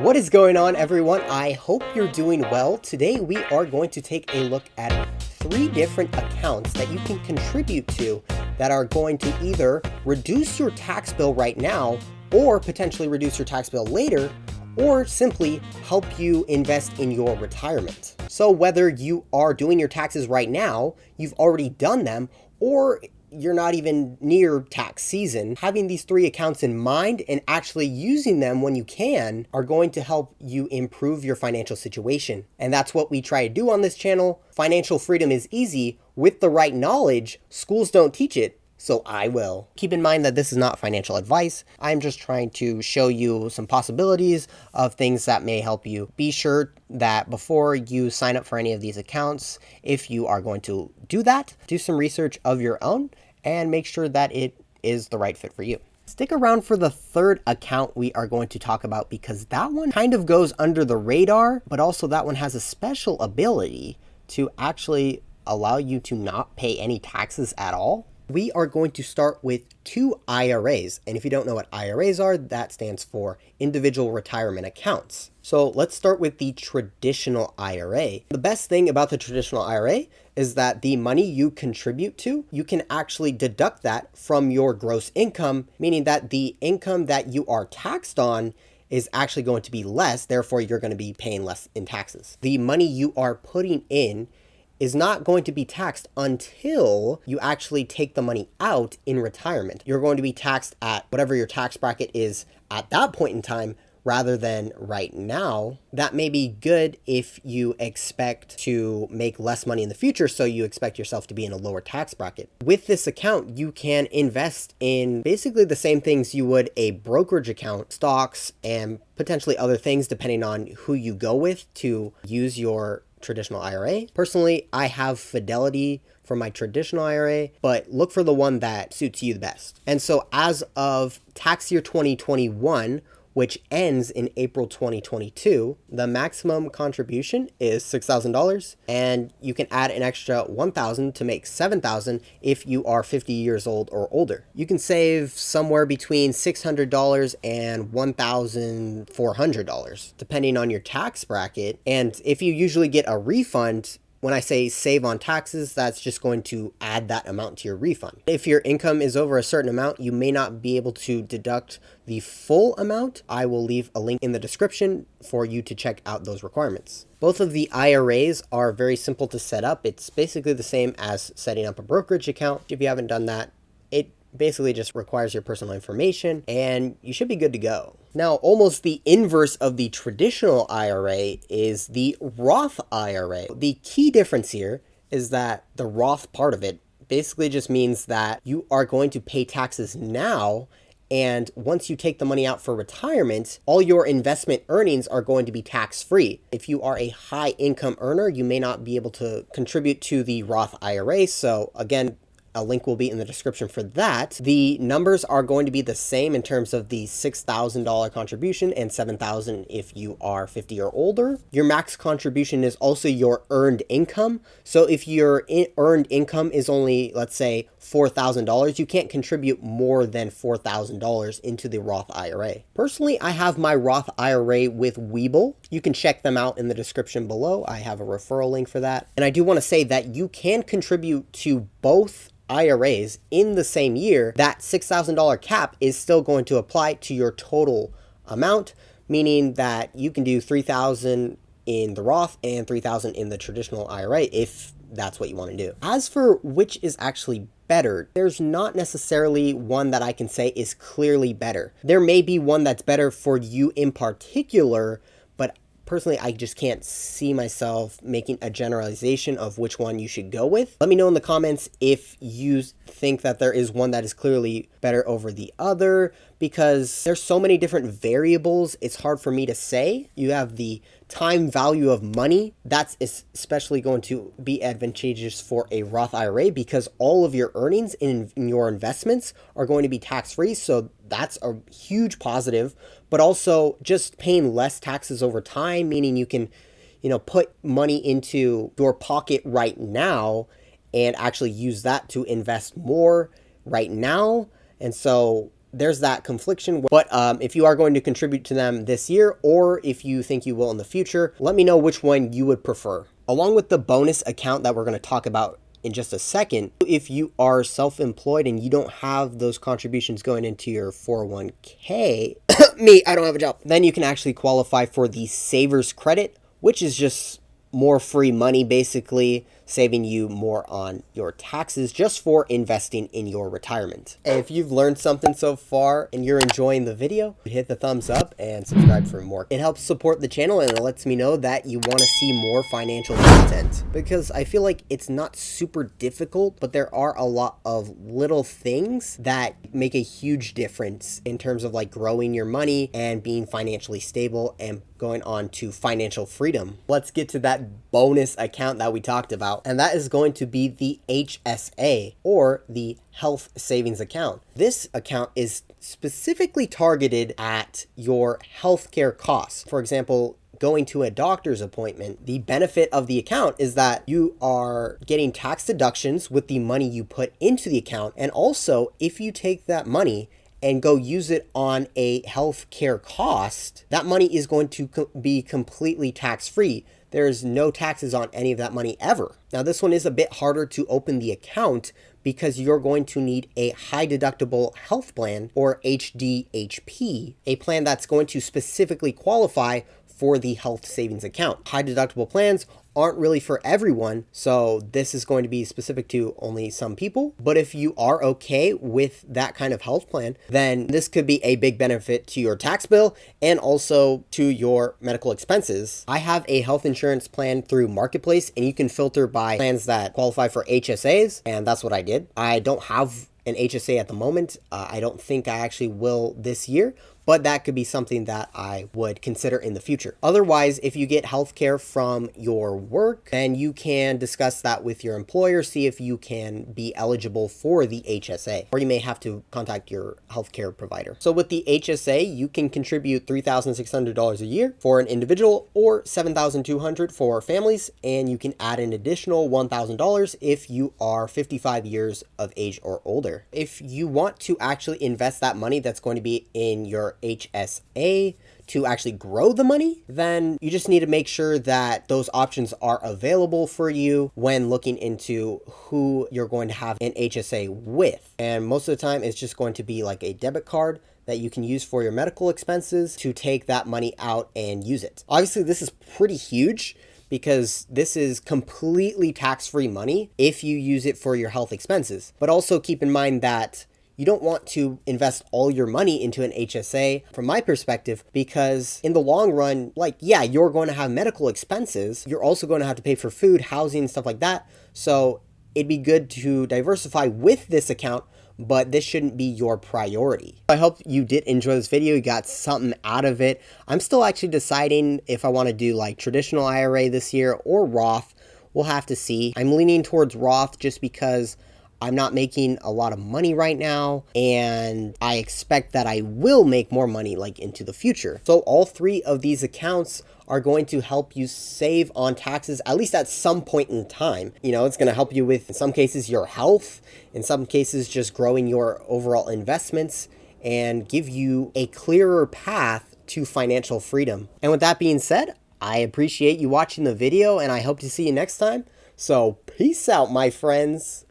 What is going on, everyone? I hope you're doing well. Today we are going to take a look at 3 different accounts that you can contribute to that are going to either reduce your tax bill right now or potentially reduce your tax bill later, or simply help you invest in your retirement. So whether you are doing your taxes right now, you've already done them, or you're not even near tax season, having these 3 accounts in mind and actually using them when you can are going to help you improve your financial situation. And that's what we try to do on this channel. Financial freedom is easy with the right knowledge. Schools don't teach it, so I will. Keep in mind that this is not financial advice. I'm just trying to show you some possibilities of things that may help you. Be sure that before you sign up for any of these accounts, if you are going to do that, do some research of your own and make sure that it is the right fit for you. Stick around for the 3rd account we are going to talk about, because that one kind of goes under the radar, but also that one has a special ability to actually allow you to not pay any taxes at all. We are going to start with 2 IRAs. And if you don't know what IRAs are, that stands for individual retirement accounts. So let's start with the traditional IRA. The best thing about the traditional IRA is that the money you contribute to, you can actually deduct that from your gross income, meaning that the income that you are taxed on is actually going to be less. Therefore, you're going to be paying less in taxes. The money you are putting in is not going to be taxed until you actually take the money out in retirement. You're going to be taxed at whatever your tax bracket is at that point in time, rather than right now. That may be good if you expect to make less money in the future, so you expect yourself to be in a lower tax bracket. With this account, you can invest in basically the same things you would a brokerage account, stocks, and potentially other things depending on who you go with to use your traditional IRA. Personally, I have Fidelity for my traditional IRA, but look for the one that suits you the best. And so as of tax year 2021, which ends in April 2022, the maximum contribution is $6,000, and you can add an extra $1,000 to make $7,000 if you are 50 years old or older. You can save somewhere between $600 and $1,400, depending on your tax bracket. And if you usually get a refund, when I say save on taxes, that's just going to add that amount to your refund. If your income is over a certain amount, you may not be able to deduct the full amount. I will leave a link in the description for you to check out those requirements. Both of the IRAs are very simple to set up. It's basically the same as setting up a brokerage account. If you haven't done that, it basically just requires your personal information and you should be good to go. Now, almost the inverse of the traditional IRA is the Roth IRA. The key difference here is that the Roth part of it basically just means that you are going to pay taxes now, and once you take the money out for retirement, all your investment earnings are going to be tax-free. If you are a high income earner, you may not be able to contribute to the Roth IRA. So again, a link will be in the description for that. The numbers are going to be the same in terms of the $6,000 contribution and $7,000 if you are 50 or older. Your max contribution is also your earned income. So if your earned income is only, let's say, $4,000, you can't contribute more than $4,000 into the Roth IRA. Personally, I have my Roth IRA with Webull. You can check them out in the description below. I have a referral link for that. And I do want to say that you can contribute to both IRAs in the same year. That $6,000 cap is still going to apply to your total amount, meaning that you can do $3,000 in the Roth and $3,000 in the traditional IRA if that's what you want to do. As for which is actually better, there's not necessarily one that I can say is clearly better. There may be one that's better for you in particular, but personally, I just can't see myself making a generalization of which one you should go with. Let me know in the comments if you think that there is one that is clearly better over the other, because there's so many different variables. It's hard for me to say. You have the time value of money. That's especially going to be advantageous for a Roth IRA because all of your earnings in your investments are going to be tax-free. So that's a huge positive, but also just paying less taxes over time, meaning you can, put money into your pocket right now and actually use that to invest more right now. And so there's that confliction. But if you are going to contribute to them this year, or if you think you will in the future, let me know which one you would prefer. Along with the bonus account that we're going to talk about in just a second, if you are self-employed and you don't have those contributions going into your 401k, me, I don't have a job, then you can actually qualify for the Savers Credit, which is just more free money, basically saving you more on your taxes just for investing in your retirement. If you've learned something so far and you're enjoying the video, hit the thumbs up and subscribe for more. It helps support the channel and it lets me know that you want to see more financial content, because I feel like it's not super difficult, but there are a lot of little things that make a huge difference in terms of like growing your money and being financially stable and going on to financial freedom. Let's get to that bonus account that we talked about, and that is going to be the HSA, or the Health Savings Account. This account is specifically targeted at your healthcare costs. For example, going to a doctor's appointment, the benefit of the account is that you are getting tax deductions with the money you put into the account, and also if you take that money and go use it on a healthcare cost, that money is going to be completely tax-free. There's no taxes on any of that money ever. Now, this one is a bit harder to open the account because you're going to need a high deductible health plan, or HDHP, a plan that's going to specifically qualify for the health savings account. High deductible plans aren't really for everyone, so this is going to be specific to only some people. But if you are okay with that kind of health plan, then this could be a big benefit to your tax bill and also to your medical expenses. I have a health insurance plan through Marketplace, and you can filter by plans that qualify for HSAs, and that's what I did. I don't have an HSA at the moment. I don't think I actually will this year, but that could be something that I would consider in the future. Otherwise, if you get healthcare from your work, then you can discuss that with your employer, see if you can be eligible for the HSA, or you may have to contact your healthcare provider. So with the HSA, you can contribute $3,600 a year for an individual, or $7,200 for families, and you can add an additional $1,000 if you are 55 years of age or older. If you want to actually invest that money that's going to be in your HSA to actually grow the money, then you just need to make sure that those options are available for you when looking into who you're going to have an HSA with. And most of the time, it's just going to be like a debit card that you can use for your medical expenses to take that money out and use it. Obviously, this is pretty huge, because this is completely tax-free money if you use it for your health expenses. But also keep in mind that you don't want to invest all your money into an HSA, from my perspective, because in the long run, like, yeah, you're going to have medical expenses. You're also going to have to pay for food, housing, stuff like that. So it'd be good to diversify with this account, but this shouldn't be your priority. I hope you did enjoy this video. You got something out of it. I'm still actually deciding if I want to do like traditional IRA this year or Roth. We'll have to see. I'm leaning towards Roth just because I'm not making a lot of money right now, and I expect that I will make more money like into the future. So all three of these accounts are going to help you save on taxes, at least at some point in time. You know, it's going to help you with, in some cases, your health, in some cases, just growing your overall investments, and give you a clearer path to financial freedom. And with that being said, I appreciate you watching the video, and I hope to see you next time. So peace out, my friends.